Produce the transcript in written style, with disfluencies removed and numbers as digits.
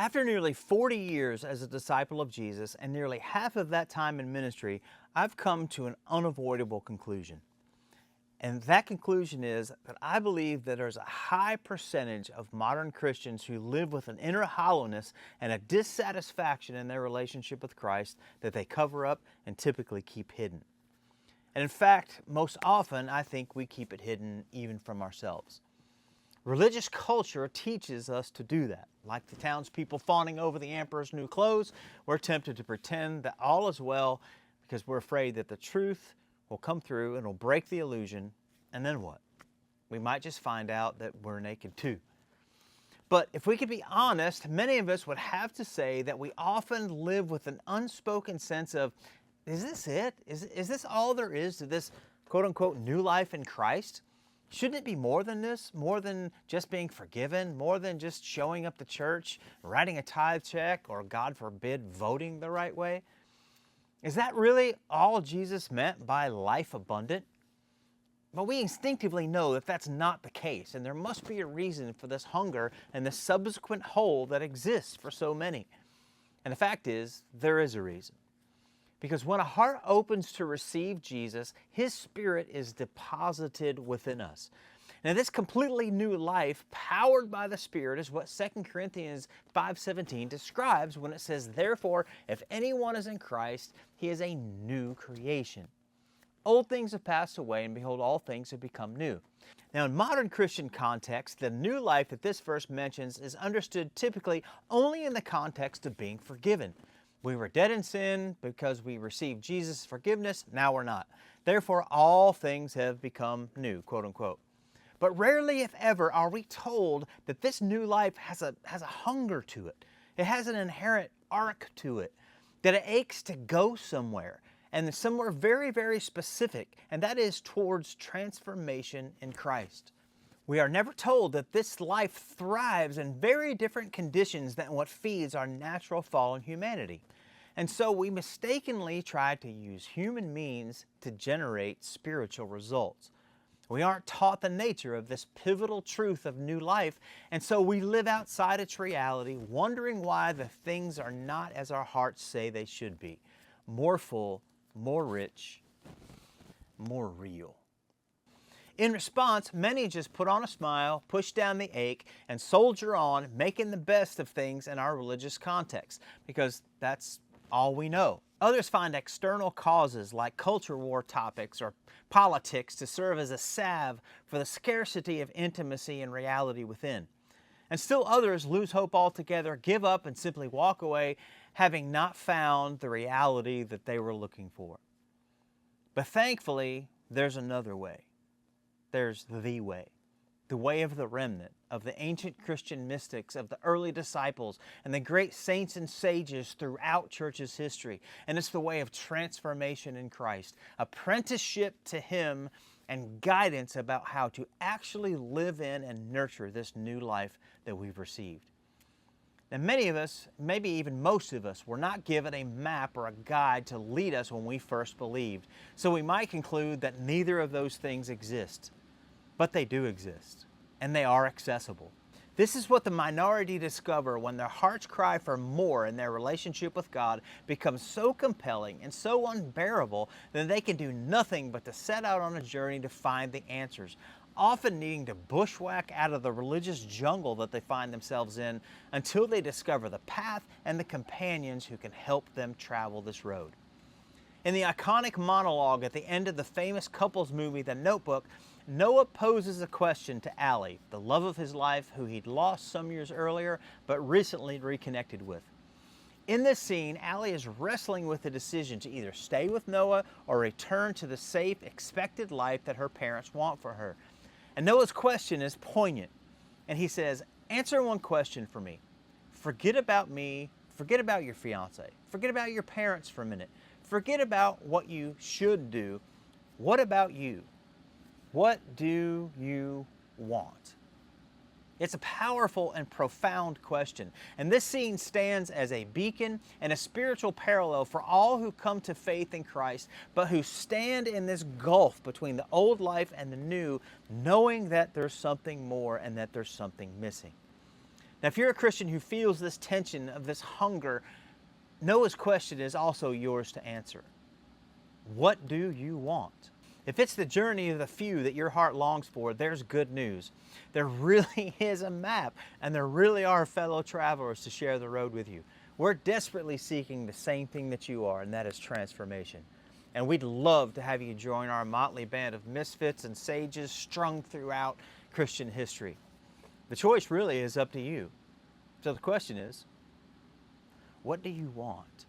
After nearly 40 years as a disciple of Jesus and nearly half of that time in ministry, I've come to an unavoidable conclusion. And that conclusion is that I believe that there's a high percentage of modern Christians who live with an inner hollowness and a dissatisfaction in their relationship with Christ that they cover up and typically keep hidden. And in fact, most often I think we keep it hidden even from ourselves. Religious culture teaches us to do that. Like the townspeople fawning over the emperor's new clothes, we're tempted to pretend that all is well because we're afraid that the truth will come through and will break the illusion, and then what? We might just find out that we're naked too. But if we could be honest, many of us would have to say that we often live with an unspoken sense of, is this it? Is this all there is to this quote-unquote new life in Christ? Shouldn't it be more than this? More than just being forgiven? More than just showing up to church, writing a tithe check, or God forbid, voting the right way? Is that really all Jesus meant by life abundant? But we instinctively know that that's not the case, and there must be a reason for this hunger and the subsequent hole that exists for so many. And the fact is, there is a reason. Because when a heart opens to receive Jesus, His Spirit is deposited within us. Now, this completely new life, powered by the Spirit, is what 2 Corinthians 5:17 describes when it says, "Therefore, if anyone is in Christ, he is a new creation. Old things have passed away, and behold, all things have become new." Now, in modern Christian context, the new life that this verse mentions is understood typically only in the context of being forgiven. We were dead in sin because we received Jesus' forgiveness. Now we're not. Therefore, all things have become new, quote unquote. But rarely, if ever, are we told that this new life has a hunger to it. It has an inherent arc to it, that it aches to go somewhere, and somewhere very, very specific, and that is towards transformation in Christ. We are never told that this life thrives in very different conditions than what feeds our natural fallen humanity. And so we mistakenly try to use human means to generate spiritual results. We aren't taught the nature of this pivotal truth of new life, and so we live outside its reality, wondering why the things are not as our hearts say they should be. More full, more rich, more real. In response, many just put on a smile, push down the ache, and soldier on, making the best of things in our religious context, because that's all we know. Others find external causes like culture war topics or politics to serve as a salve for the scarcity of intimacy and reality within. And still others lose hope altogether, give up, and simply walk away, having not found the reality that they were looking for. But thankfully, there's another way. There's the way of the remnant, of the ancient Christian mystics, of the early disciples, and the great saints and sages throughout church's history. And it's the way of transformation in Christ, apprenticeship to Him, and guidance about how to actually live in and nurture this new life that we've received. And many of us, maybe even most of us, were not given a map or a guide to lead us when we first believed. So we might conclude that neither of those things exist. But they do exist, and they are accessible. This is what the minority discover when their heart's cry for more in their relationship with God becomes so compelling and so unbearable that they can do nothing but to set out on a journey to find the answers, often needing to bushwhack out of the religious jungle that they find themselves in until they discover the path and the companions who can help them travel this road. In the iconic monologue at the end of the famous couples movie, The Notebook, Noah poses a question to Allie, the love of his life who he'd lost some years earlier but recently reconnected with. In this scene, Allie is wrestling with the decision to either stay with Noah or return to the safe, expected life that her parents want for her. And Noah's question is poignant. And he says, "Answer one question for me. Forget about me, forget about your fiance, forget about your parents for a minute. Forget about what you should do. What about you? What do you want?" It's a powerful and profound question, and this scene stands as a beacon and a spiritual parallel for all who come to faith in Christ, but who stand in this gulf between the old life and the new, knowing that there's something more and that there's something missing. Now, if you're a Christian who feels this tension of this hunger, Noah's question is also yours to answer. What do you want? If it's the journey of the few that your heart longs for, there's good news. There really is a map, and there really are fellow travelers to share the road with you. We're desperately seeking the same thing that you are, and that is transformation. And we'd love to have you join our motley band of misfits and sages strung throughout Christian history. The choice really is up to you. So the question is, what do you want?